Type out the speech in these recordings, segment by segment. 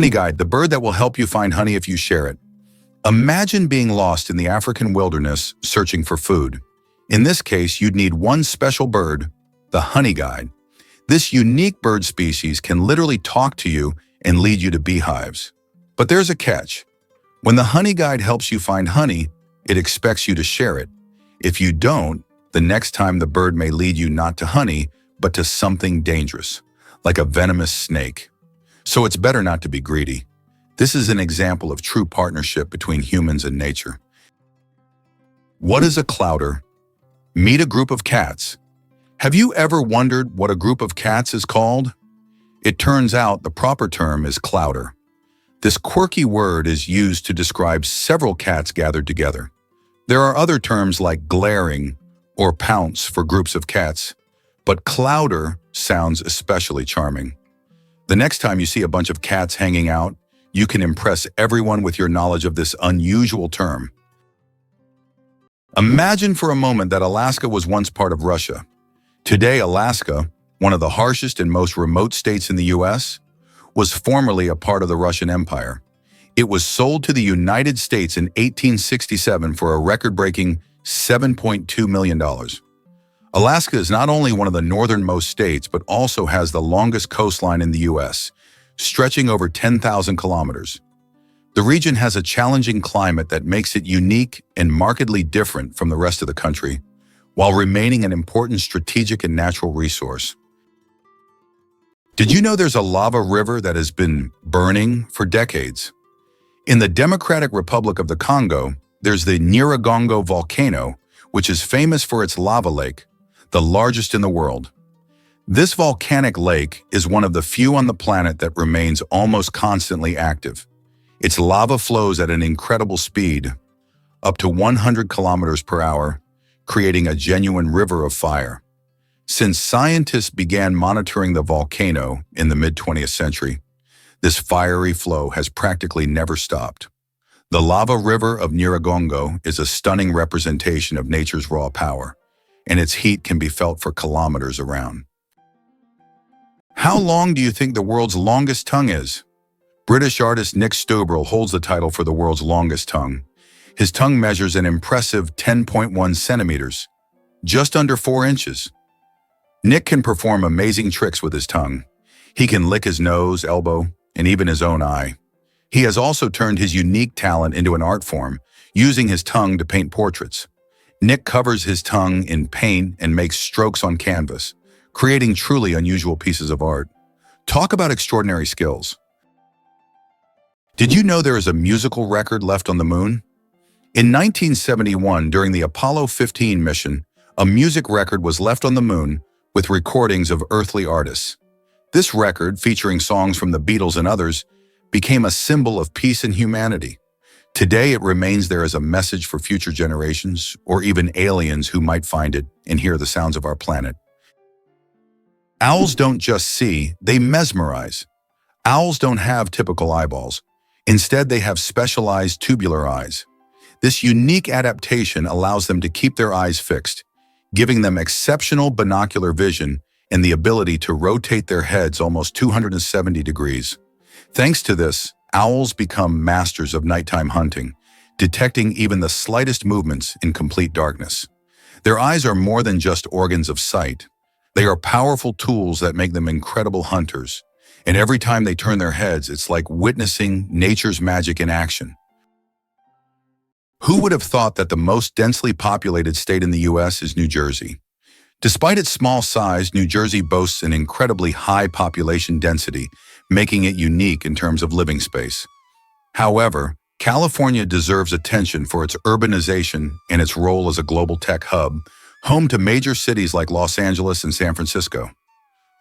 Honey guide, the bird that will help you find honey if you share it. Imagine being lost in the African wilderness searching for food. In this case, you'd need one special bird, the honey guide. This unique bird species can literally talk to you and lead you to beehives. But there's a catch. When the honey guide helps you find honey, it expects you to share it. If you don't, the next time the bird may lead you not to honey, but to something dangerous, like a venomous snake. So it's better not to be greedy. This is an example of true partnership between humans and nature. What is a clouder? Meet a group of cats. Have you ever wondered what a group of cats is called? It turns out the proper term is clouder. This quirky word is used to describe several cats gathered together. There are other terms like glaring or pounce for groups of cats, but clouder sounds especially charming. The next time you see a bunch of cats hanging out, you can impress everyone with your knowledge of this unusual term. Imagine for a moment that Alaska was once part of Russia. Today, Alaska, one of the harshest and most remote states in the US, was formerly a part of the Russian Empire. It was sold to the United States in 1867 for a record-breaking $7.2 million. Alaska is not only one of the northernmost states, but also has the longest coastline in the US, stretching over 10,000 kilometers. The region has a challenging climate that makes it unique and markedly different from the rest of the country, while remaining an important strategic and natural resource. Did you know there's a lava river that has been burning for decades? In the Democratic Republic of the Congo, there's the Nyiragongo volcano, which is famous for its lava lake, the largest in the world. This volcanic lake is one of the few on the planet that remains almost constantly active. Its lava flows at an incredible speed, up to 100 kilometers per hour, creating a genuine river of fire. Since scientists began monitoring the volcano in the mid-20th century, this fiery flow has practically never stopped. The lava river of Nyiragongo is a stunning representation of nature's raw power, and its heat can be felt for kilometers around. How long do you think the world's longest tongue is? British artist Nick Stubrel holds the title for the world's longest tongue. His tongue measures an impressive 10.1 centimeters, just under 4 inches. Nick can perform amazing tricks with his tongue. He can lick his nose, elbow, and even his own eye. He has also turned his unique talent into an art form, using his tongue to paint portraits. Nick covers his tongue in paint and makes strokes on canvas, creating truly unusual pieces of art. Talk about extraordinary skills. Did you know there is a musical record left on the moon? In 1971, during the Apollo 15 mission, a music record was left on the moon with recordings of earthly artists. This record, featuring songs from the Beatles and others, became a symbol of peace and humanity. Today, it remains there as a message for future generations, or even aliens who might find it and hear the sounds of our planet. Owls don't just see, they mesmerize. Owls don't have typical eyeballs. Instead, they have specialized tubular eyes. This unique adaptation allows them to keep their eyes fixed, giving them exceptional binocular vision and the ability to rotate their heads almost 270 degrees. Thanks to this, owls become masters of nighttime hunting, detecting even the slightest movements in complete darkness. Their eyes are more than just organs of sight. They are powerful tools that make them incredible hunters, and every time they turn their heads, it's like witnessing nature's magic in action. Who would have thought that the most densely populated state in the US is New Jersey? Despite its small size, New Jersey boasts an incredibly high population density, making it unique in terms of living space. However, California deserves attention for its urbanization and its role as a global tech hub, home to major cities like Los Angeles and San Francisco.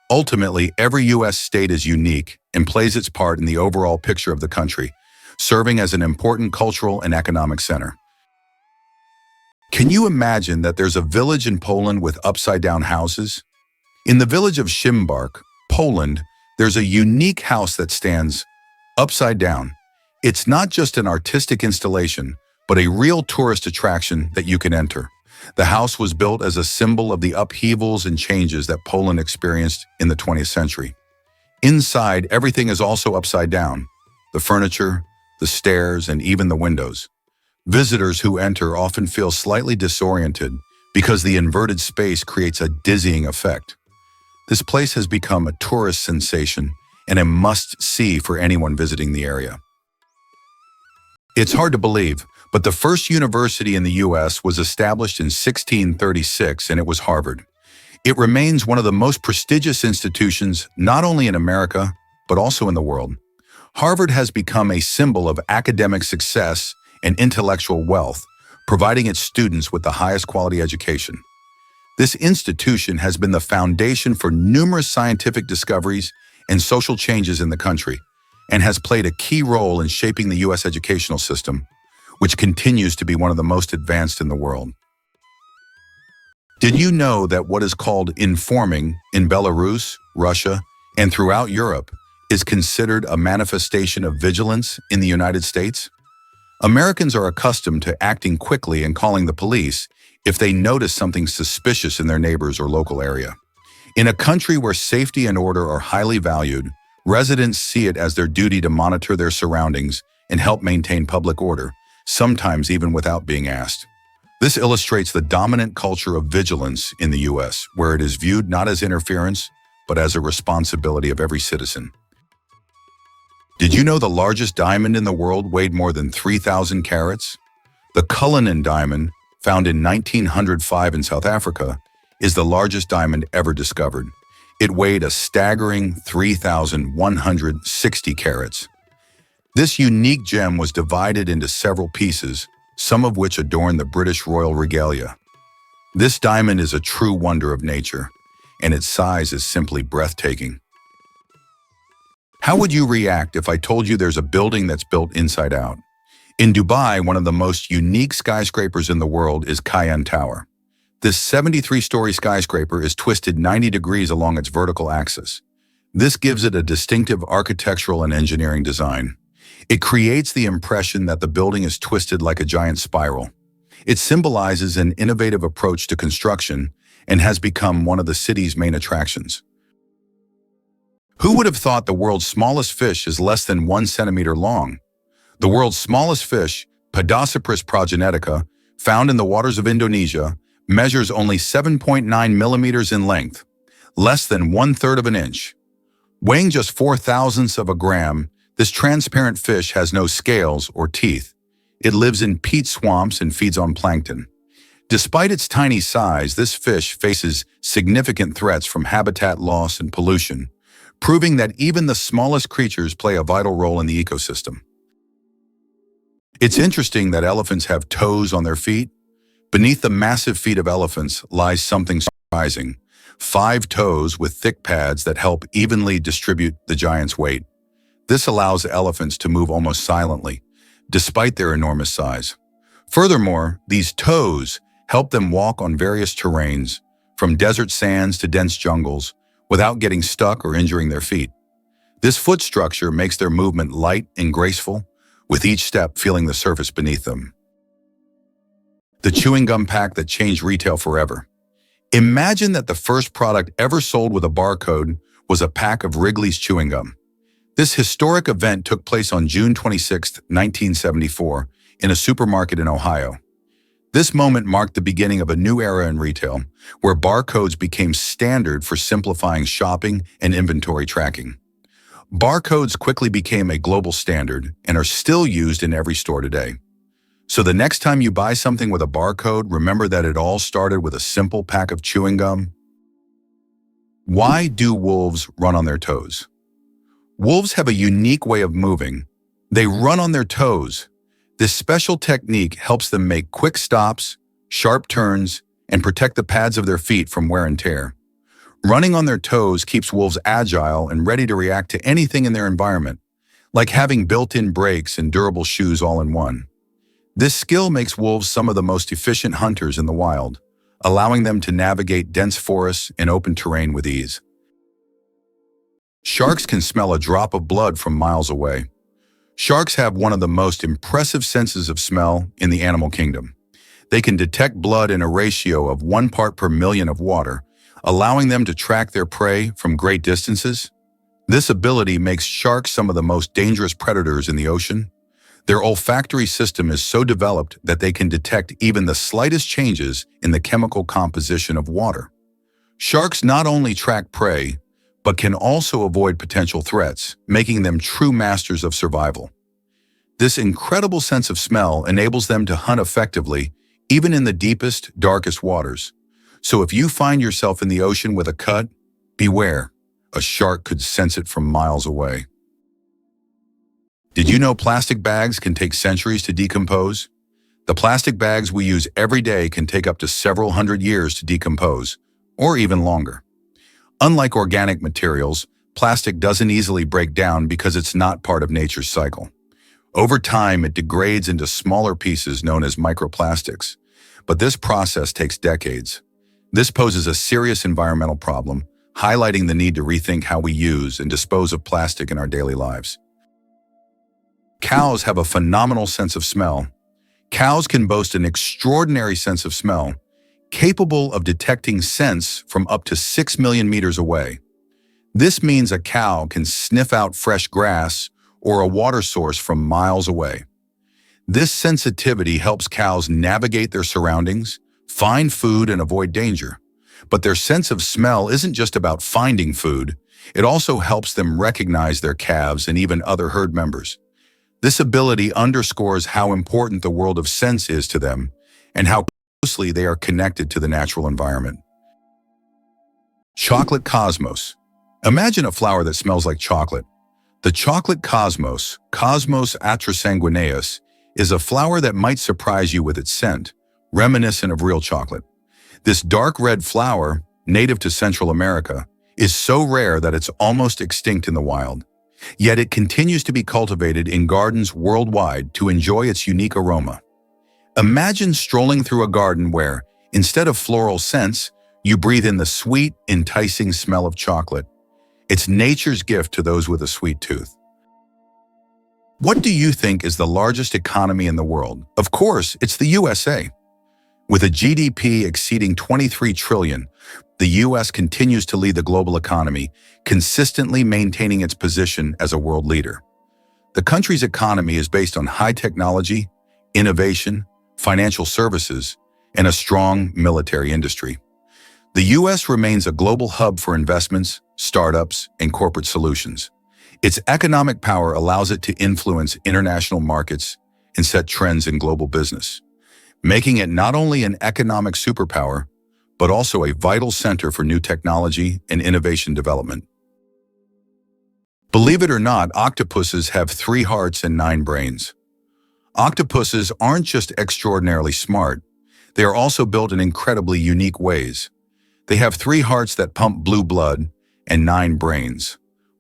Ultimately, every U.S. state is unique and plays its part in the overall picture of the country, serving as an important cultural and economic center. Can you imagine that there's a village in Poland with upside-down houses? In the village of Szymbark, Poland, there's a unique house that stands upside down. It's not just an artistic installation, but a real tourist attraction that you can enter. The house was built as a symbol of the upheavals and changes that Poland experienced in the 20th century. Inside, everything is also upside down. the furniture, the stairs, and even the windows. Visitors who enter often feel slightly disoriented because the inverted space creates a dizzying effect. This place has become a tourist sensation and a must-see for anyone visiting the area. It's hard to believe, but the first university in the U.S. was established in 1636, and it was Harvard. It remains one of the most prestigious institutions not only in America, but also in the world. Harvard has become a symbol of academic success and intellectual wealth, providing its students with the highest quality education. This institution has been the foundation for numerous scientific discoveries and social changes in the country, and has played a key role in shaping the U.S. educational system, which continues to be one of the most advanced in the world. Did you know that what is called informing in Belarus, Russia, and throughout Europe is considered a manifestation of vigilance in the United States? Americans are accustomed to acting quickly and calling the police if they notice something suspicious in their neighbors or local area. In a country where safety and order are highly valued, residents see it as their duty to monitor their surroundings and help maintain public order, sometimes even without being asked. This illustrates the dominant culture of vigilance in the U.S., where it is viewed not as interference, but as a responsibility of every citizen. Did you know the largest diamond in the world weighed more than 3,000 carats? The Cullinan diamond, found in 1905 in South Africa, is the largest diamond ever discovered. It weighed a staggering 3,160 carats. This unique gem was divided into several pieces, some of which adorn the British royal regalia. This diamond is a true wonder of nature, and its size is simply breathtaking. How would you react if I told you there's a building that's built inside out? In Dubai, one of the most unique skyscrapers in the world is Cayenne Tower. This 73-story skyscraper is twisted 90 degrees along its vertical axis. This gives it a distinctive architectural and engineering design. It creates the impression that the building is twisted like a giant spiral. It symbolizes an innovative approach to construction and has become one of the city's main attractions. Who would have thought the world's smallest fish is less than 1 centimeter long? The world's smallest fish, Podocypris progenetica, found in the waters of Indonesia, measures only 7.9 millimeters in length, less than 1/3 of an inch. Weighing just 0.004 of a gram, this transparent fish has no scales or teeth. It lives in peat swamps and feeds on plankton. Despite its tiny size, this fish faces significant threats from habitat loss and pollution, proving that even the smallest creatures play a vital role in the ecosystem. It's interesting that elephants have toes on their feet. Beneath the massive feet of elephants lies something surprising: 5 toes with thick pads that help evenly distribute the giant's weight. This allows elephants to move almost silently, despite their enormous size. Furthermore, these toes help them walk on various terrains, from desert sands to dense jungles, without getting stuck or injuring their feet. This foot structure makes their movement light and graceful, with each step feeling the surface beneath them. The chewing gum pack that changed retail forever. Imagine that the first product ever sold with a barcode was a pack of Wrigley's chewing gum. This historic event took place on June 26, 1974, in a supermarket in Ohio. This moment marked the beginning of a new era in retail, where barcodes became standard for simplifying shopping and inventory tracking. Barcodes quickly became a global standard and are still used in every store today. So the next time you buy something with a barcode, remember that it all started with a simple pack of chewing gum. Why do wolves run on their toes? Wolves have a unique way of moving. They run on their toes. This special technique helps them make quick stops, sharp turns, and protect the pads of their feet from wear and tear. Running on their toes keeps wolves agile and ready to react to anything in their environment, like having built-in brakes and durable shoes all in one. This skill makes wolves some of the most efficient hunters in the wild, allowing them to navigate dense forests and open terrain with ease. Sharks can smell a drop of blood from miles away. Sharks have one of the most impressive senses of smell in the animal kingdom. They can detect blood in a ratio of 1 part per million of water, allowing them to track their prey from great distances. This ability makes sharks some of the most dangerous predators in the ocean. Their olfactory system is so developed that they can detect even the slightest changes in the chemical composition of water. Sharks not only track prey, but can also avoid potential threats, making them true masters of survival. This incredible sense of smell enables them to hunt effectively, even in the deepest, darkest waters. So if you find yourself in the ocean with a cut, beware. A shark could sense it from miles away. Did you know plastic bags can take centuries to decompose? The plastic bags we use every day can take up to several hundred years to decompose, or even longer. Unlike organic materials, plastic doesn't easily break down because it's not part of nature's cycle. Over time, it degrades into smaller pieces known as microplastics. But this process takes decades. This poses a serious environmental problem, highlighting the need to rethink how we use and dispose of plastic in our daily lives. Cows have a phenomenal sense of smell. Cows can boast an extraordinary sense of smell, capable of detecting scents from up to 6 million meters away. This means a cow can sniff out fresh grass or a water source from miles away. This sensitivity helps cows navigate their surroundings, find food, and avoid danger. But their sense of smell isn't just about finding food. It also helps them recognize their calves and even other herd members. This ability underscores how important the world of scents is to them and how closely they are connected to the natural environment. Chocolate cosmos. Imagine a flower that smells like chocolate. The chocolate cosmos, Cosmos atrasanguineus, is a flower that might surprise you with its scent, reminiscent of real chocolate. This dark red flower, native to Central America, is so rare that it's almost extinct in the wild. Yet it continues to be cultivated in gardens worldwide to enjoy its unique aroma. Imagine strolling through a garden where, instead of floral scents, you breathe in the sweet, enticing smell of chocolate. It's nature's gift to those with a sweet tooth. What do you think is the largest economy in the world? Of course, it's the USA. With a GDP exceeding 23 trillion, the US continues to lead the global economy, consistently maintaining its position as a world leader. The country's economy is based on high technology, innovation, financial services, and a strong military industry. The US remains a global hub for investments, startups, and corporate solutions. Its economic power allows it to influence international markets and set trends in global business, making it not only an economic superpower, but also a vital center for new technology and innovation development. Believe it or not, octopuses have 3 hearts and 9 brains. Octopuses aren't just extraordinarily smart, they are also built in incredibly unique ways. They have 3 hearts that pump blue blood and 9 brains,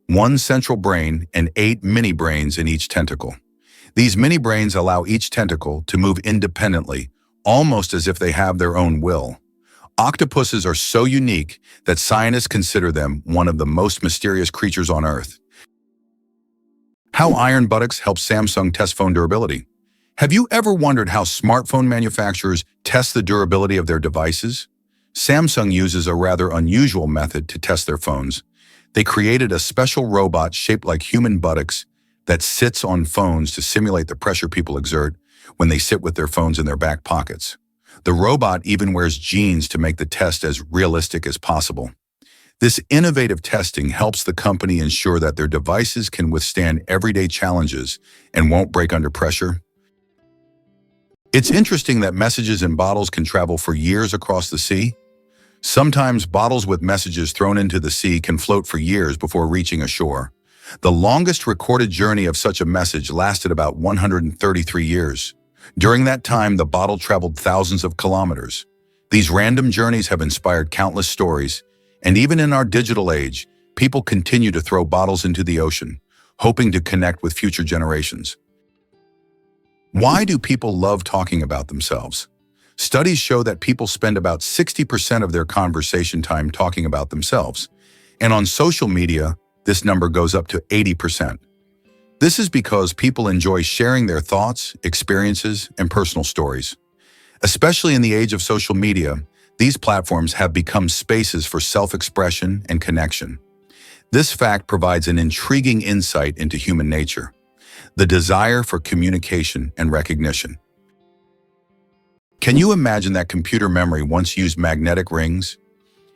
1 central brain and 8 mini brains in each tentacle. These mini brains allow each tentacle to move independently, almost as if they have their own will. Octopuses are so unique that scientists consider them one of the most mysterious creatures on Earth. How iron buttocks help Samsung test phone durability. Have you ever wondered how smartphone manufacturers test the durability of their devices? Samsung uses a rather unusual method to test their phones. They created a special robot shaped like human buttocks that sits on phones to simulate the pressure people exert when they sit with their phones in their back pockets. The robot even wears jeans to make the test as realistic as possible. This innovative testing helps the company ensure that their devices can withstand everyday challenges and won't break under pressure. It's interesting that messages in bottles can travel for years across the sea. Sometimes bottles with messages thrown into the sea can float for years before reaching ashore. The longest recorded journey of such a message lasted about 133 years. During that time, the bottle traveled thousands of kilometers. These random journeys have inspired countless stories, and even in our digital age, people continue to throw bottles into the ocean, hoping to connect with future generations. Why do people love talking about themselves? Studies show that people spend about 60% of their conversation time talking about themselves, and on social media, this number goes up to 80%. This is because people enjoy sharing their thoughts, experiences, and personal stories. Especially in the age of social media, these platforms have become spaces for self-expression and connection. This fact provides an intriguing insight into human nature, the desire for communication and recognition. Can you imagine that computer memory once used magnetic rings?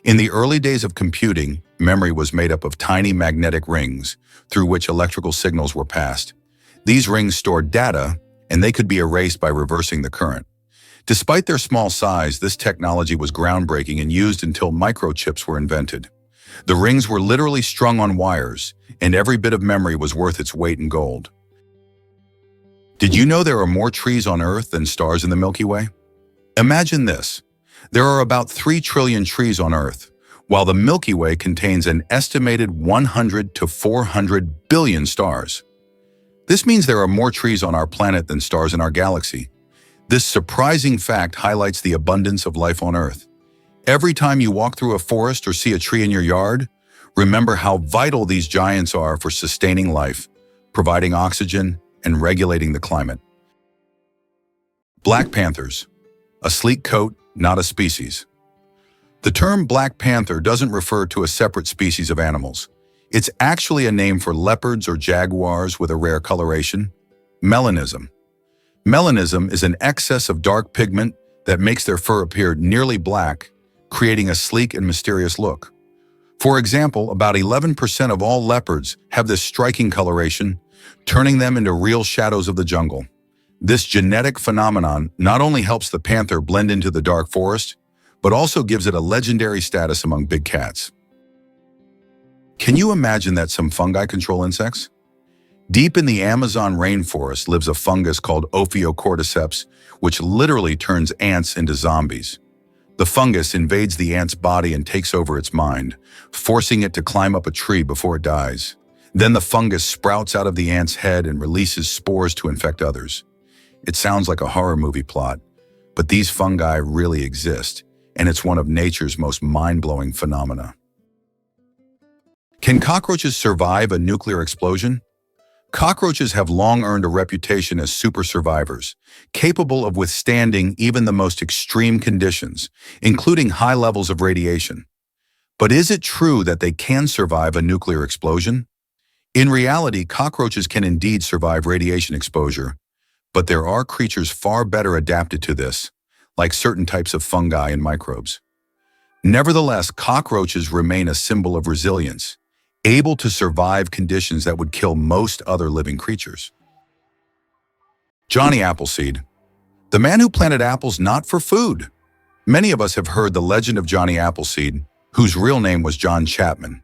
In the early days of computing, memory was made up of tiny magnetic rings through which electrical signals were passed. These rings stored data, and they could be erased by reversing the current. Despite their small size, this technology was groundbreaking and used until microchips were invented. The rings were literally strung on wires, and every bit of memory was worth its weight in gold. Did you know there are more trees on Earth than stars in the Milky Way? Imagine this. There are about 3 trillion trees on Earth, while the Milky Way contains an estimated 100 to 400 billion stars. This means there are more trees on our planet than stars in our galaxy. This surprising fact highlights the abundance of life on Earth. Every time you walk through a forest or see a tree in your yard, remember how vital these giants are for sustaining life, providing oxygen, and regulating the climate. Black panthers. A sleek coat, not a species. The term black panther doesn't refer to a separate species of animals. It's actually a name for leopards or jaguars with a rare coloration. Melanism. Melanism is an excess of dark pigment that makes their fur appear nearly black, creating a sleek and mysterious look. For example, about 11% of all leopards have this striking coloration, turning them into real shadows of the jungle. This genetic phenomenon not only helps the panther blend into the dark forest, but also gives it a legendary status among big cats. Can you imagine that some fungi control insects? Deep in the Amazon rainforest lives a fungus called Ophiocordyceps, which literally turns ants into zombies. The fungus invades the ant's body and takes over its mind, forcing it to climb up a tree before it dies. Then the fungus sprouts out of the ant's head and releases spores to infect others. It sounds like a horror movie plot, but these fungi really exist, and it's one of nature's most mind-blowing phenomena. Can cockroaches survive a nuclear explosion? Cockroaches have long earned a reputation as super survivors, capable of withstanding even the most extreme conditions, including high levels of radiation. But is it true that they can survive a nuclear explosion? In reality, cockroaches can indeed survive radiation exposure, but there are creatures far better adapted to this, like certain types of fungi and microbes. Nevertheless, cockroaches remain a symbol of resilience, able to survive conditions that would kill most other living creatures. Johnny Appleseed, the man who planted apples not for food. Many of us have heard the legend of Johnny Appleseed, whose real name was John Chapman.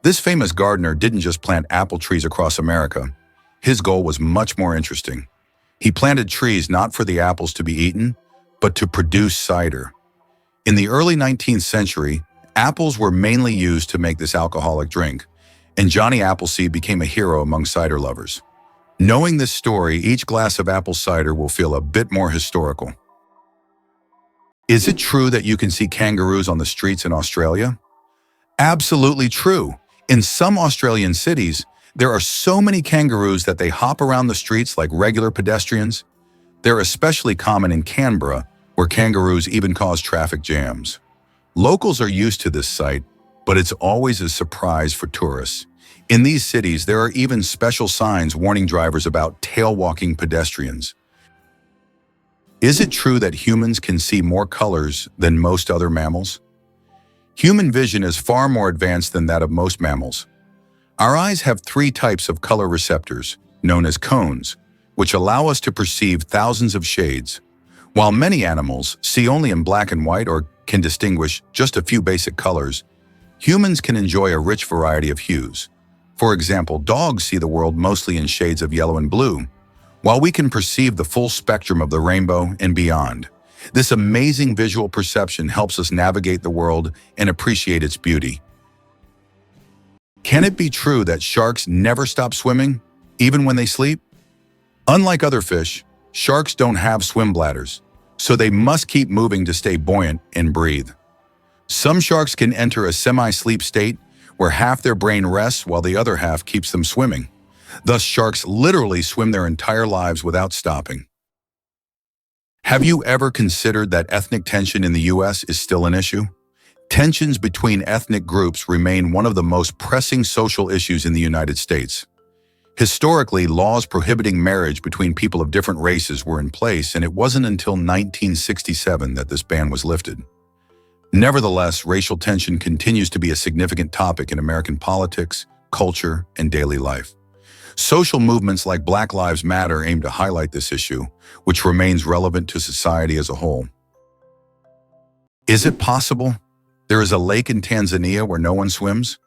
This famous gardener didn't just plant apple trees across America. His goal was much more interesting. He planted trees not for the apples to be eaten, but to produce cider. In the early 19th century, apples were mainly used to make this alcoholic drink, and Johnny Appleseed became a hero among cider lovers. Knowing this story, each glass of apple cider will feel a bit more historical. Is it true that you can see kangaroos on the streets in Australia? Absolutely true. In some Australian cities, there are so many kangaroos that they hop around the streets like regular pedestrians. They're especially common in Canberra, where kangaroos even cause traffic jams. Locals are used to this sight, but it's always a surprise for tourists. In these cities, there are even special signs warning drivers about tail-walking pedestrians. Is it true that humans can see more colors than most other mammals? Human vision is far more advanced than that of most mammals. Our eyes have 3 types of color receptors, known as cones, which allow us to perceive thousands of shades. While many animals see only in black and white or can distinguish just a few basic colors, humans can enjoy a rich variety of hues. For example, dogs see the world mostly in shades of yellow and blue, while we can perceive the full spectrum of the rainbow and beyond. This amazing visual perception helps us navigate the world and appreciate its beauty. Can it be true that sharks never stop swimming, even when they sleep? Unlike other fish, sharks don't have swim bladders, so they must keep moving to stay buoyant and breathe. Some sharks can enter a semi-sleep state where half their brain rests while the other half keeps them swimming. Thus, sharks literally swim their entire lives without stopping. Have you ever considered that ethnic tension in the US is still an issue? Tensions between ethnic groups remain one of the most pressing social issues in the United States. Historically, laws prohibiting marriage between people of different races were in place, and it wasn't until 1967 that this ban was lifted. Nevertheless, racial tension continues to be a significant topic in American politics, culture, and daily life. Social movements like Black Lives Matter aim to highlight this issue, which remains relevant to society as a whole. Is it possible there is a lake in Tanzania where no one swims?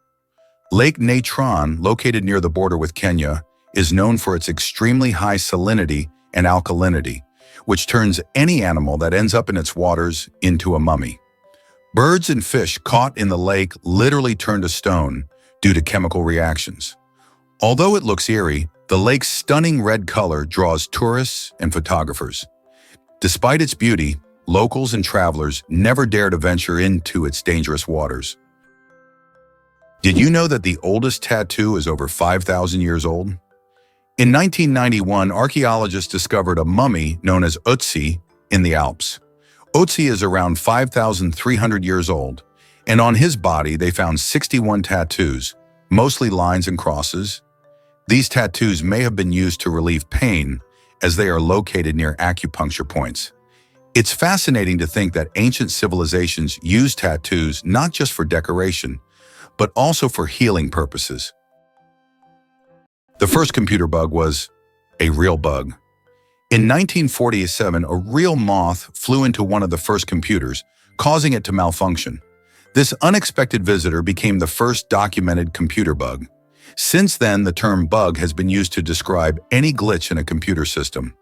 Lake Natron, located near the border with Kenya, is known for its extremely high salinity and alkalinity, which turns any animal that ends up in its waters into a mummy. Birds and fish caught in the lake literally turn to stone due to chemical reactions. Although it looks eerie, the lake's stunning red color draws tourists and photographers. Despite its beauty, locals and travelers never dare to venture into its dangerous waters. Did you know that the oldest tattoo is over 5,000 years old? In 1991, archaeologists discovered a mummy known as Ötzi in the Alps. Ötzi is around 5,300 years old, and on his body they found 61 tattoos, mostly lines and crosses. These tattoos may have been used to relieve pain, as they are located near acupuncture points. It's fascinating to think that ancient civilizations used tattoos not just for decoration, but also for healing purposes. The first computer bug was a real bug. In 1947, a real moth flew into one of the first computers, causing it to malfunction. This unexpected visitor became the first documented computer bug. Since then, the term bug has been used to describe any glitch in a computer system.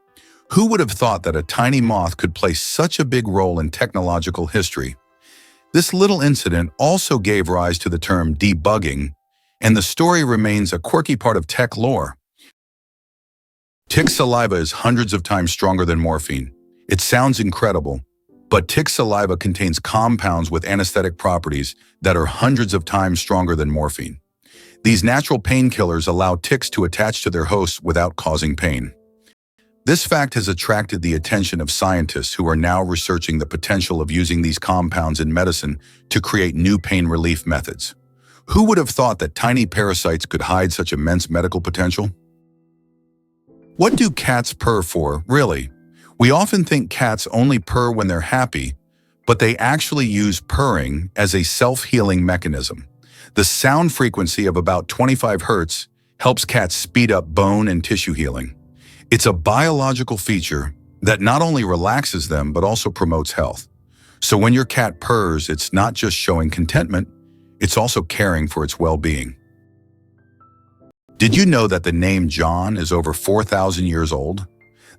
Who would have thought that a tiny moth could play such a big role in technological history? This little incident also gave rise to the term debugging, and the story remains a quirky part of tech lore. Tick saliva is hundreds of times stronger than morphine. It sounds incredible, but tick saliva contains compounds with anesthetic properties that are hundreds of times stronger than morphine. These natural painkillers allow ticks to attach to their hosts without causing pain. This fact has attracted the attention of scientists who are now researching the potential of using these compounds in medicine to create new pain relief methods. Who would have thought that tiny parasites could hide such immense medical potential? What do cats purr for, really? We often think cats only purr when they're happy, but they actually use purring as a self-healing mechanism. The sound frequency of about 25 Hz helps cats speed up bone and tissue healing. It's a biological feature that not only relaxes them, but also promotes health. So when your cat purrs, it's not just showing contentment, it's also caring for its well-being. Did you know that the name John is over 4,000 years old?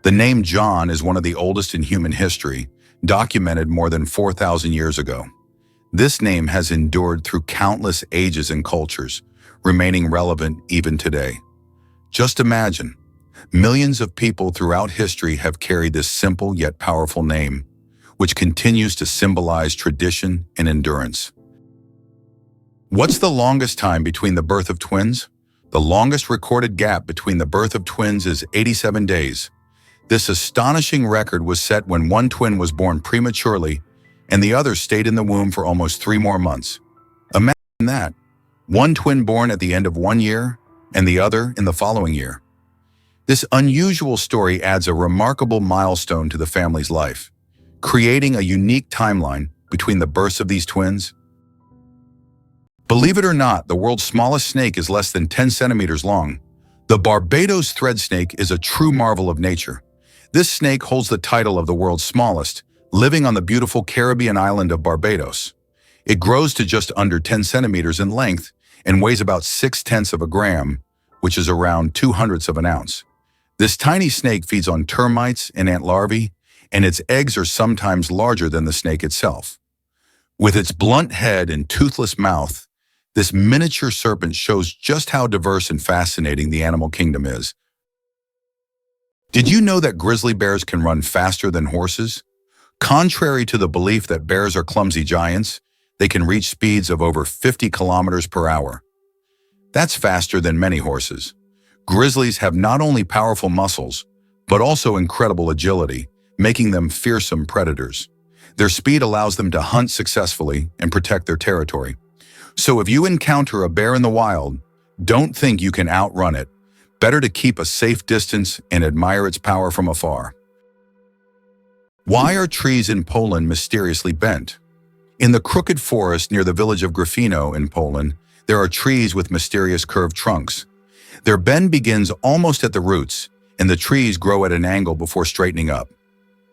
The name John is one of the oldest in human history, documented more than 4,000 years ago. This name has endured through countless ages and cultures, remaining relevant even today. Just imagine, millions of people throughout history have carried this simple yet powerful name, which continues to symbolize tradition and endurance. What's the longest time between the birth of twins? The longest recorded gap between the birth of twins is 87 days. This astonishing record was set when one twin was born prematurely and the other stayed in the womb for almost 3 more months. Imagine that. One twin born at the end of 1 year and the other in the following year. This unusual story adds a remarkable milestone to the family's life, creating a unique timeline between the births of these twins. Believe it or not, the world's smallest snake is less than 10 centimeters long. The Barbados thread snake is a true marvel of nature. This snake holds the title of the world's smallest, living on the beautiful Caribbean island of Barbados. It grows to just under 10 centimeters in length and weighs about 0.6 of a gram, which is around 0.02 of an ounce. This tiny snake feeds on termites and ant larvae, and its eggs are sometimes larger than the snake itself. With its blunt head and toothless mouth, this miniature serpent shows just how diverse and fascinating the animal kingdom is. Did you know that grizzly bears can run faster than horses? Contrary to the belief that bears are clumsy giants, they can reach speeds of over 50 kilometers per hour. That's faster than many horses. Grizzlies have not only powerful muscles, but also incredible agility, making them fearsome predators. Their speed allows them to hunt successfully and protect their territory. So if you encounter a bear in the wild, don't think you can outrun it. Better to keep a safe distance and admire its power from afar. Why are trees in Poland mysteriously bent? In the crooked forest near the village of Gryfino in Poland, there are trees with mysterious curved trunks. Their bend begins almost at the roots, and the trees grow at an angle before straightening up.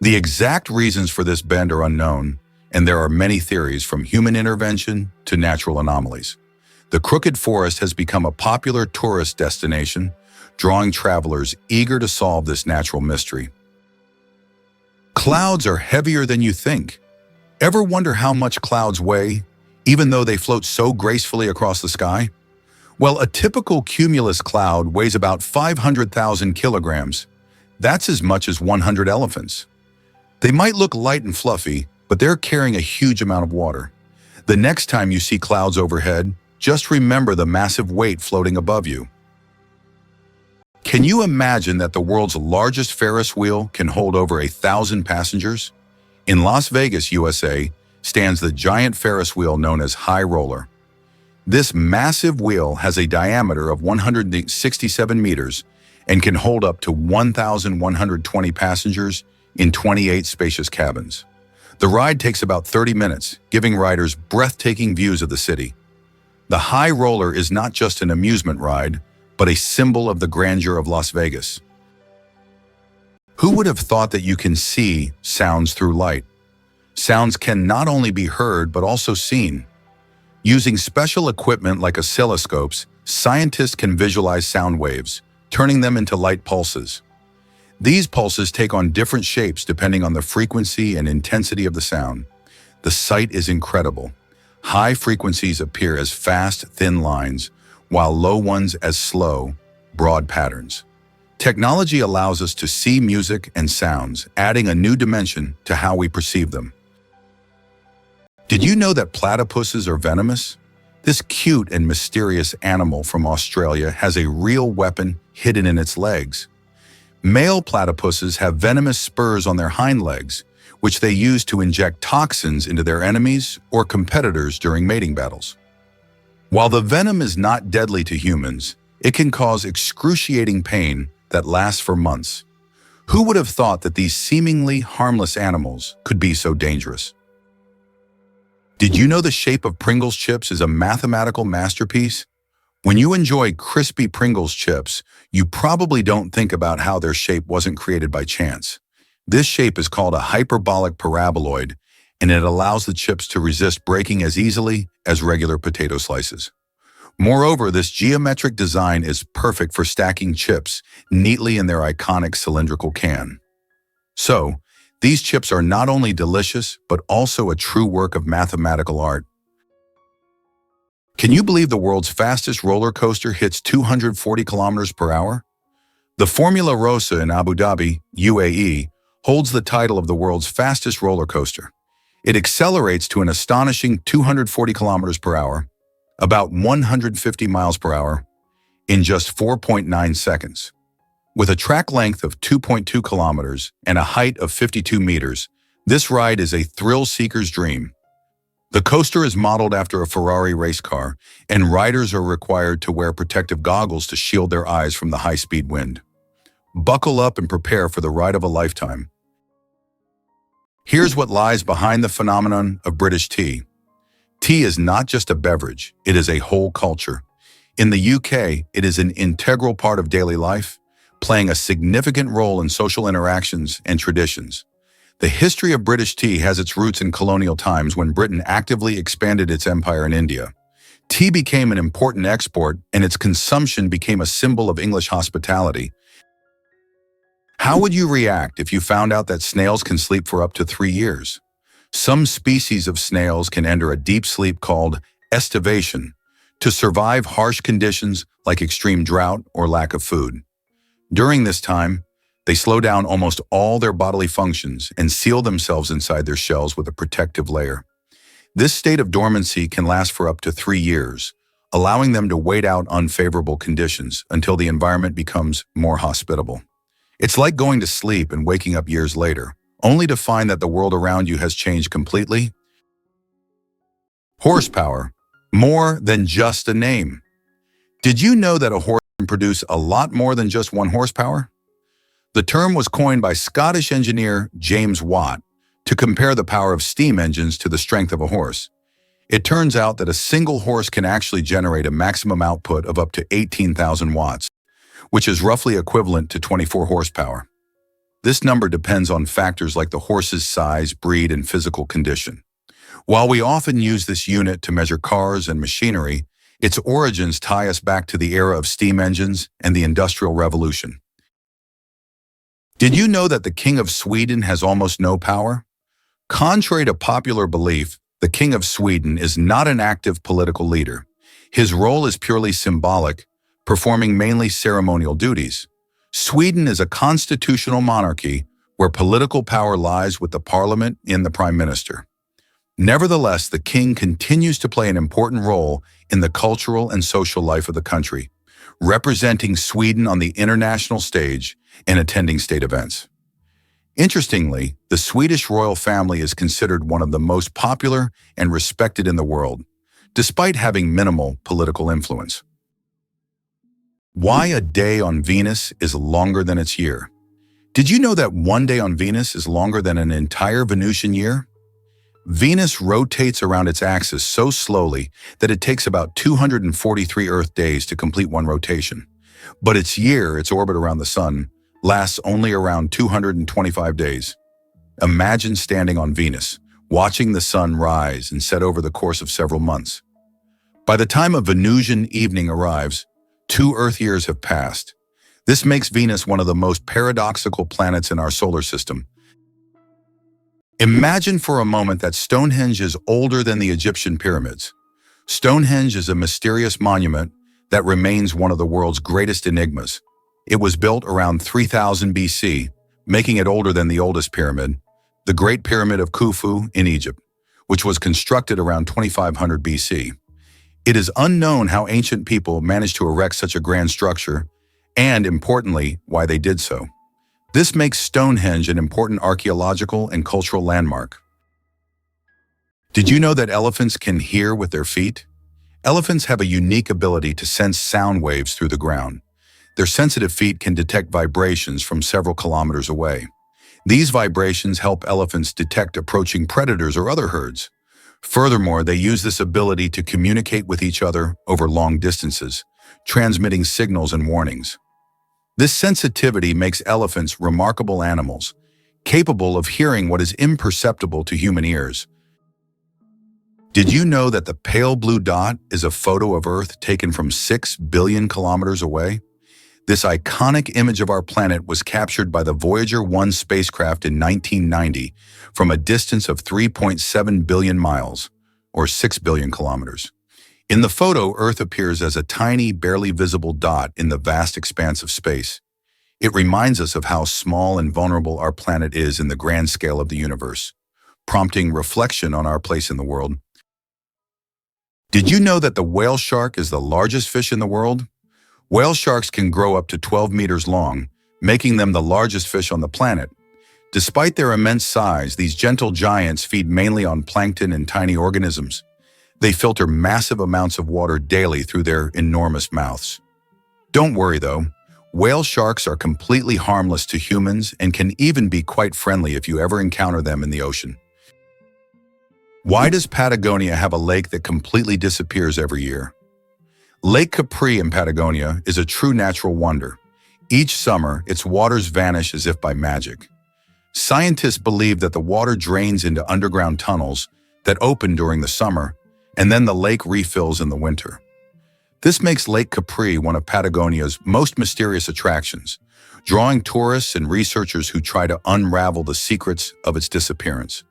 The exact reasons for this bend are unknown, and there are many theories from human intervention to natural anomalies. The crooked forest has become a popular tourist destination, drawing travelers eager to solve this natural mystery. Clouds are heavier than you think. Ever wonder how much clouds weigh, even though they float so gracefully across the sky? Well, a typical cumulus cloud weighs about 500,000 kilograms. That's as much as 100 elephants. They might look light and fluffy, but they're carrying a huge amount of water. The next time you see clouds overhead, just remember the massive weight floating above you. Can you imagine that the world's largest Ferris wheel can hold over 1,000 passengers? In Las Vegas, USA, stands the giant Ferris wheel known as High Roller. This massive wheel has a diameter of 167 meters and can hold up to 1,120 passengers in 28 spacious cabins. The ride takes about 30 minutes, giving riders breathtaking views of the city. The High Roller is not just an amusement ride, but a symbol of the grandeur of Las Vegas. Who would have thought that you can see sounds through light? Sounds can not only be heard, but also seen. Using special equipment like oscilloscopes, scientists can visualize sound waves, turning them into light pulses. These pulses take on different shapes depending on the frequency and intensity of the sound. The sight is incredible. High frequencies appear as fast, thin lines, while low ones as slow, broad patterns. Technology allows us to see music and sounds, adding a new dimension to how we perceive them. Did you know that platypuses are venomous? This cute and mysterious animal from Australia has a real weapon hidden in its legs. Male platypuses have venomous spurs on their hind legs, which they use to inject toxins into their enemies or competitors during mating battles. While the venom is not deadly to humans, it can cause excruciating pain that lasts for months. Who would have thought that these seemingly harmless animals could be so dangerous? Did you know the shape of Pringles chips is a mathematical masterpiece? When you enjoy crispy Pringles chips, you probably don't think about how their shape wasn't created by chance. This shape is called a hyperbolic paraboloid, and it allows the chips to resist breaking as easily as regular potato slices. Moreover, this geometric design is perfect for stacking chips neatly in their iconic cylindrical can. So, these chips are not only delicious, but also a true work of mathematical art. Can you believe the world's fastest roller coaster hits 240 kilometers per hour? The Formula Rossa in Abu Dhabi, UAE, holds the title of the world's fastest roller coaster. It accelerates to an astonishing 240 kilometers per hour, about 150 miles per hour, in just 4.9 seconds. With a track length of 2.2 kilometers and a height of 52 meters, this ride is a thrill-seeker's dream. The coaster is modeled after a Ferrari race car, and riders are required to wear protective goggles to shield their eyes from the high-speed wind. Buckle up and prepare for the ride of a lifetime. Here's what lies behind the phenomenon of British tea. Tea is not just a beverage, it is a whole culture. In the UK, it is an integral part of daily life, playing a significant role in social interactions and traditions. The history of British tea has its roots in colonial times when Britain actively expanded its empire in India. Tea became an important export, and its consumption became a symbol of English hospitality. How would you react if you found out that snails can sleep for up to 3 years? Some species of snails can enter a deep sleep called estivation to survive harsh conditions like extreme drought or lack of food. During this time, they slow down almost all their bodily functions and seal themselves inside their shells with a protective layer. This state of dormancy can last for up to 3 years, allowing them to wait out unfavorable conditions until the environment becomes more hospitable. It's like going to sleep and waking up years later, only to find that the world around you has changed completely? Horsepower. More than just a name. Did you know that a horse can produce a lot more than just 1 horsepower? The term was coined by Scottish engineer James Watt to compare the power of steam engines to the strength of a horse. It turns out that a single horse can actually generate a maximum output of up to 18,000 watts, which is roughly equivalent to 24 horsepower. This number depends on factors like the horse's size, breed, and physical condition. While we often use this unit to measure cars and machinery, its origins tie us back to the era of steam engines and the Industrial Revolution. Did you know that the King of Sweden has almost no power? Contrary to popular belief, the King of Sweden is not an active political leader. His role is purely symbolic, performing mainly ceremonial duties. Sweden is a constitutional monarchy where political power lies with the parliament and the prime minister. Nevertheless, the king continues to play an important role in the cultural and social life of the country, representing Sweden on the international stage and attending state events. Interestingly, the Swedish royal family is considered one of the most popular and respected in the world, despite having minimal political influence. Why a day on Venus is longer than its year? Did you know that one day on Venus is longer than an entire Venusian year? Venus rotates around its axis so slowly that it takes about 243 Earth days to complete one rotation. But its orbit around the Sun, lasts only around 225 days. Imagine standing on Venus, watching the Sun rise and set over the course of several months. By the time a Venusian evening arrives, 2 Earth years have passed. This makes Venus one of the most paradoxical planets in our solar system. Imagine for a moment that Stonehenge is older than the Egyptian pyramids. Stonehenge is a mysterious monument that remains one of the world's greatest enigmas. It was built around 3000 BC, making it older than the oldest pyramid, the Great Pyramid of Khufu in Egypt, which was constructed around 2500 BC. It is unknown how ancient people managed to erect such a grand structure, and importantly, why they did so. This makes Stonehenge an important archaeological and cultural landmark. Did you know that elephants can hear with their feet? Elephants have a unique ability to sense sound waves through the ground. Their sensitive feet can detect vibrations from several kilometers away. These vibrations help elephants detect approaching predators or other herds. Furthermore, they use this ability to communicate with each other over long distances, transmitting signals and warnings. This sensitivity makes elephants remarkable animals, capable of hearing what is imperceptible to human ears. Did you know that the pale blue dot is a photo of Earth taken from 6 billion kilometers away? This iconic image of our planet was captured by the Voyager 1 spacecraft in 1990 from a distance of 3.7 billion miles, or 6 billion kilometers. In the photo, Earth appears as a tiny, barely visible dot in the vast expanse of space. It reminds us of how small and vulnerable our planet is in the grand scale of the universe, prompting reflection on our place in the world. Did you know that the whale shark is the largest fish in the world? Whale sharks can grow up to 12 meters long, making them the largest fish on the planet. Despite their immense size, these gentle giants feed mainly on plankton and tiny organisms. They filter massive amounts of water daily through their enormous mouths. Don't worry though, whale sharks are completely harmless to humans and can even be quite friendly if you ever encounter them in the ocean. Why does Patagonia have a lake that completely disappears every year? Lake Capri in Patagonia is a true natural wonder. Each summer, its waters vanish as if by magic. Scientists believe that the water drains into underground tunnels that open during the summer, and then the lake refills in the winter. This makes Lake Capri one of Patagonia's most mysterious attractions, drawing tourists and researchers who try to unravel the secrets of its disappearance.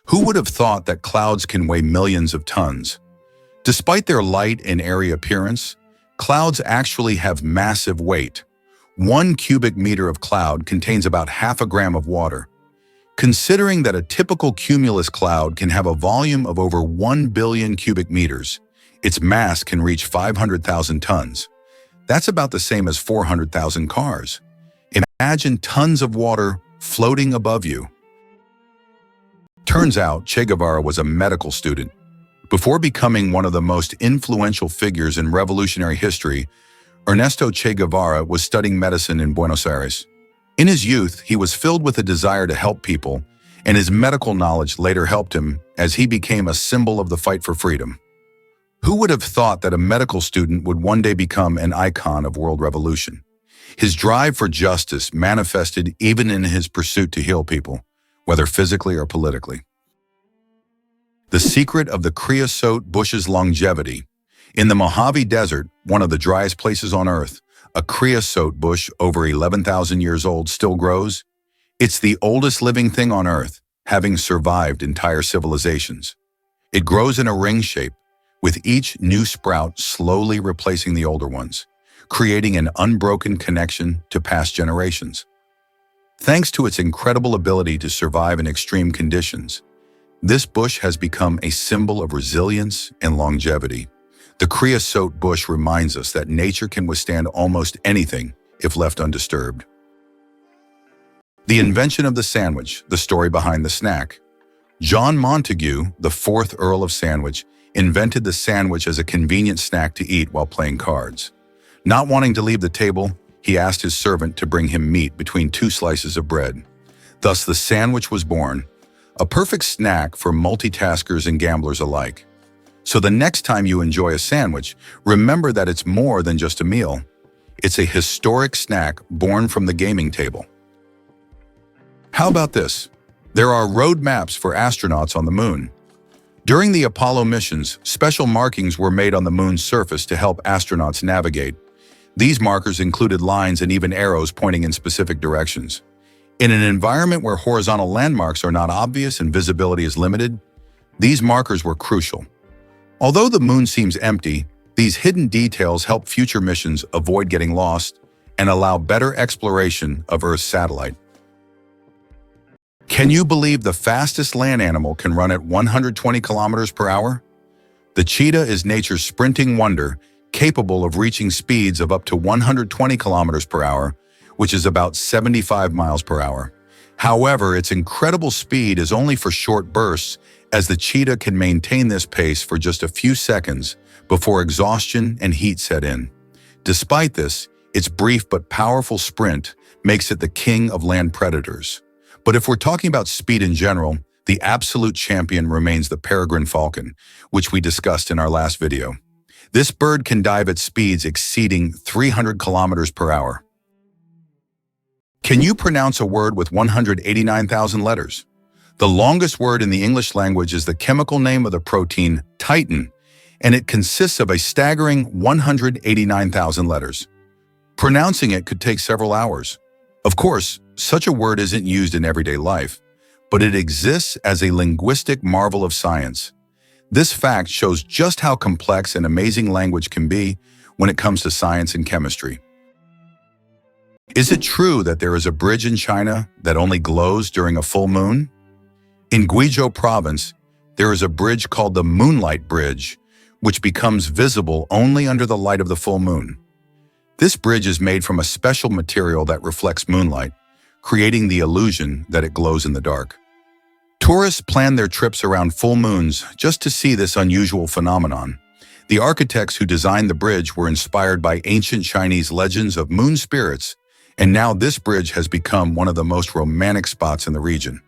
Who would have thought that clouds can weigh millions of tons? Despite their light and airy appearance, clouds actually have massive weight. 1 cubic meter of cloud contains about half a gram of water. Considering that a typical cumulus cloud can have a volume of over 1 billion cubic meters, its mass can reach 500,000 tons. That's about the same as 400,000 cars. Imagine tons of water floating above you. Turns out Che Guevara was a medical student. Before becoming one of the most influential figures in revolutionary history, Ernesto Che Guevara was studying medicine in Buenos Aires. In his youth, he was filled with a desire to help people, and his medical knowledge later helped him as he became a symbol of the fight for freedom. Who would have thought that a medical student would one day become an icon of world revolution? His drive for justice manifested even in his pursuit to heal people, whether physically or politically. The secret of the creosote bush's longevity. In the Mojave Desert, one of the driest places on Earth, a creosote bush over 11,000 years old still grows. It's the oldest living thing on Earth, having survived entire civilizations. It grows in a ring shape, with each new sprout slowly replacing the older ones, creating an unbroken connection to past generations. Thanks to its incredible ability to survive in extreme conditions, this bush has become a symbol of resilience and longevity. The creosote bush reminds us that nature can withstand almost anything if left undisturbed. The invention of the sandwich, the story behind the snack. John Montagu, the 4th Earl of Sandwich, invented the sandwich as a convenient snack to eat while playing cards. Not wanting to leave the table, he asked his servant to bring him meat between 2 slices of bread. Thus, the sandwich was born, a perfect snack for multitaskers and gamblers alike. So the next time you enjoy a sandwich, remember that it's more than just a meal. It's a historic snack born from the gaming table. How about this? There are road maps for astronauts on the moon. During the Apollo missions, special markings were made on the moon's surface to help astronauts navigate. These markers included lines and even arrows pointing in specific directions. In an environment where horizontal landmarks are not obvious and visibility is limited, these markers were crucial. Although the moon seems empty, these hidden details help future missions avoid getting lost and allow better exploration of Earth's satellite. Can you believe the fastest land animal can run at 120 kilometers per hour? The cheetah is nature's sprinting wonder, capable of reaching speeds of up to 120 kilometers per hour, which is about 75 miles per hour. However, its incredible speed is only for short bursts, as the cheetah can maintain this pace for just a few seconds before exhaustion and heat set in. Despite this, its brief but powerful sprint makes it the king of land predators. But if we're talking about speed in general, the absolute champion remains the peregrine falcon, which we discussed in our last video. This bird can dive at speeds exceeding 300 kilometers per hour. Can you pronounce a word with 189,000 letters? The longest word in the English language is the chemical name of the protein titin, and it consists of a staggering 189,000 letters. Pronouncing it could take several hours. Of course, such a word isn't used in everyday life, but it exists as a linguistic marvel of science. This fact shows just how complex and amazing language can be when it comes to science and chemistry. Is it true that there is a bridge in China that only glows during a full moon? In Guizhou province, there is a bridge called the Moonlight Bridge, which becomes visible only under the light of the full moon. This bridge is made from a special material that reflects moonlight, creating the illusion that it glows in the dark. Tourists plan their trips around full moons just to see this unusual phenomenon. The architects who designed the bridge were inspired by ancient Chinese legends of moon spirits, and now this bridge has become one of the most romantic spots in the region.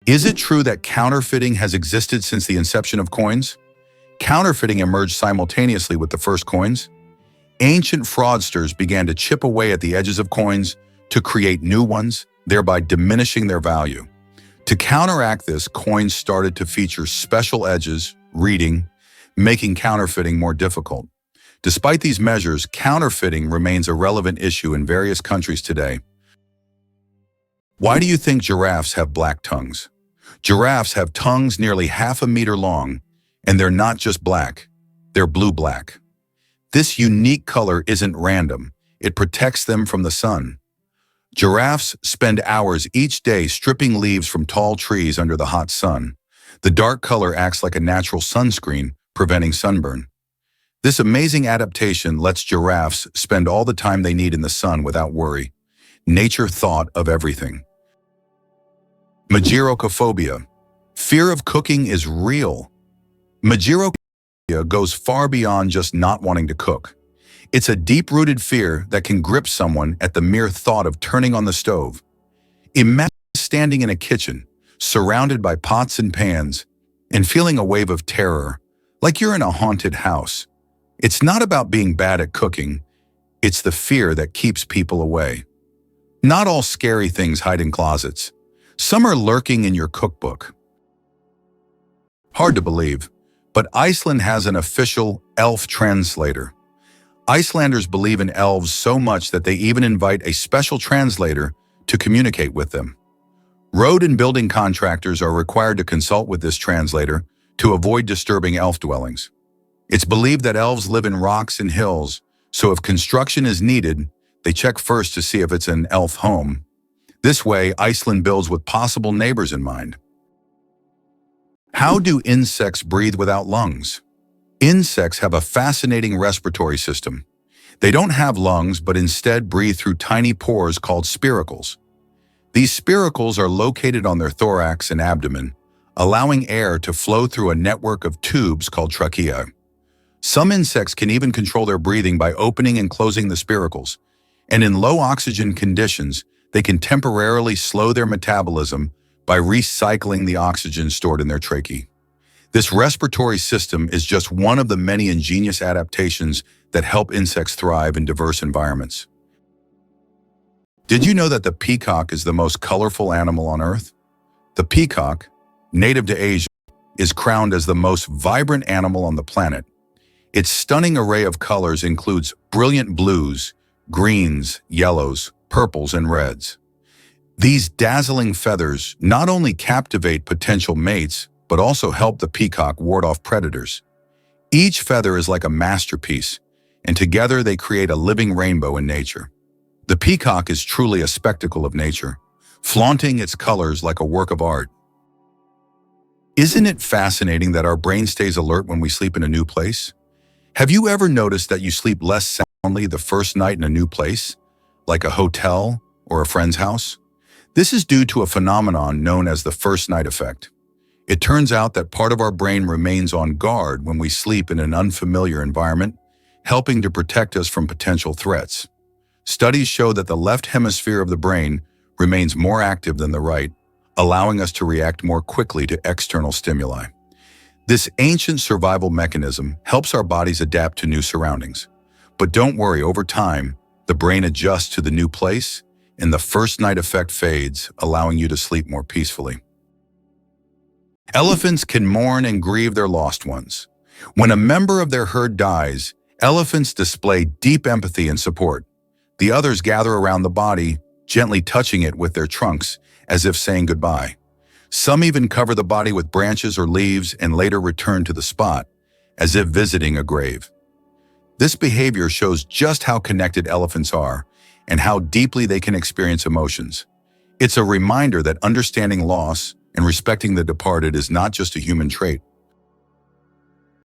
Is it true that counterfeiting has existed since the inception of coins? Counterfeiting emerged simultaneously with the first coins. Ancient fraudsters began to chip away at the edges of coins to create new ones, thereby diminishing their value. To counteract this, coins started to feature special edges, reading, making counterfeiting more difficult. Despite these measures, counterfeiting remains a relevant issue in various countries today. Why do you think giraffes have black tongues? Giraffes have tongues nearly half a meter long, and they're not just black, they're blue-black. This unique color isn't random, it protects them from the sun. Giraffes spend hours each day stripping leaves from tall trees under the hot sun. The dark color acts like a natural sunscreen, preventing sunburn. This amazing adaptation lets giraffes spend all the time they need in the sun without worry. Nature thought of everything. Magirocophobia. Fear of cooking is real. Magirocophobia goes far beyond just not wanting to cook. It's a deep-rooted fear that can grip someone at the mere thought of turning on the stove. Imagine standing in a kitchen, surrounded by pots and pans, and feeling a wave of terror, like you're in a haunted house. It's not about being bad at cooking, it's the fear that keeps people away. Not all scary things hide in closets. Some are lurking in your cookbook. Hard to believe, but Iceland has an official elf translator. Icelanders believe in elves so much that they even invite a special translator to communicate with them. Road and building contractors are required to consult with this translator to avoid disturbing elf dwellings. It's believed that elves live in rocks and hills, so if construction is needed, they check first to see if it's an elf home. This way, Iceland builds with possible neighbors in mind. How do insects breathe without lungs? Insects have a fascinating respiratory system. They don't have lungs, but instead breathe through tiny pores called spiracles. These spiracles are located on their thorax and abdomen, allowing air to flow through a network of tubes called trachea. Some insects can even control their breathing by opening and closing the spiracles, and in low oxygen conditions, they can temporarily slow their metabolism by recycling the oxygen stored in their tracheae. This respiratory system is just one of the many ingenious adaptations that help insects thrive in diverse environments. Did you know that the peacock is the most colorful animal on Earth? The peacock, native to Asia, is crowned as the most vibrant animal on the planet. Its stunning array of colors includes brilliant blues, greens, yellows, purples, and reds. These dazzling feathers not only captivate potential mates, but also help the peacock ward off predators. Each feather is like a masterpiece, and together they create a living rainbow in nature. The peacock is truly a spectacle of nature, flaunting its colors like a work of art. Isn't it fascinating that our brain stays alert when we sleep in a new place? Have you ever noticed that you sleep less soundly the first night in a new place, like a hotel or a friend's house? This is due to a phenomenon known as the first night effect. It turns out that part of our brain remains on guard when we sleep in an unfamiliar environment, helping to protect us from potential threats. Studies show that the left hemisphere of the brain remains more active than the right, allowing us to react more quickly to external stimuli. This ancient survival mechanism helps our bodies adapt to new surroundings. But don't worry, over time, the brain adjusts to the new place, and the first night effect fades, allowing you to sleep more peacefully. Elephants can mourn and grieve their lost ones. When a member of their herd dies, elephants display deep empathy and support. The others gather around the body, gently touching it with their trunks, as if saying goodbye. Some even cover the body with branches or leaves and later return to the spot, as if visiting a grave. This behavior shows just how connected elephants are and how deeply they can experience emotions. It's a reminder that understanding loss and respecting the departed is not just a human trait.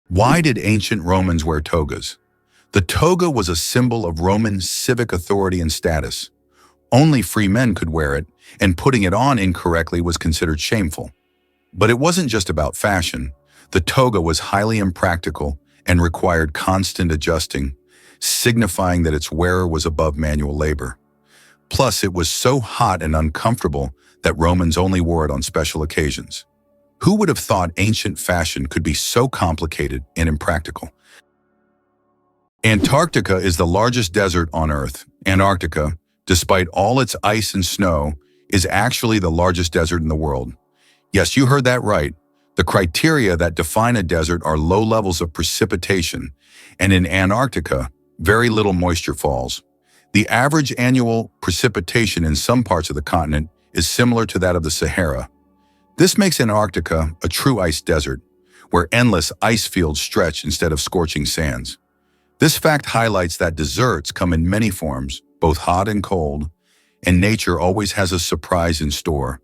Why did ancient Romans wear togas? The toga was a symbol of Roman civic authority and status. Only free men could wear it, and putting it on incorrectly was considered shameful. But it wasn't just about fashion. The toga was highly impractical and required constant adjusting, signifying that its wearer was above manual labor. Plus, it was so hot and uncomfortable that Romans only wore it on special occasions. Who would have thought ancient fashion could be so complicated and impractical? Antarctica is the largest desert on Earth. Antarctica, despite all its ice and snow, is actually the largest desert in the world. Yes, you heard that right. The criteria that define a desert are low levels of precipitation, and in Antarctica, very little moisture falls. The average annual precipitation in some parts of the continent is similar to that of the Sahara. This makes Antarctica a true ice desert, where endless ice fields stretch instead of scorching sands. This fact highlights that deserts come in many forms, both hot and cold, and nature always has a surprise in store.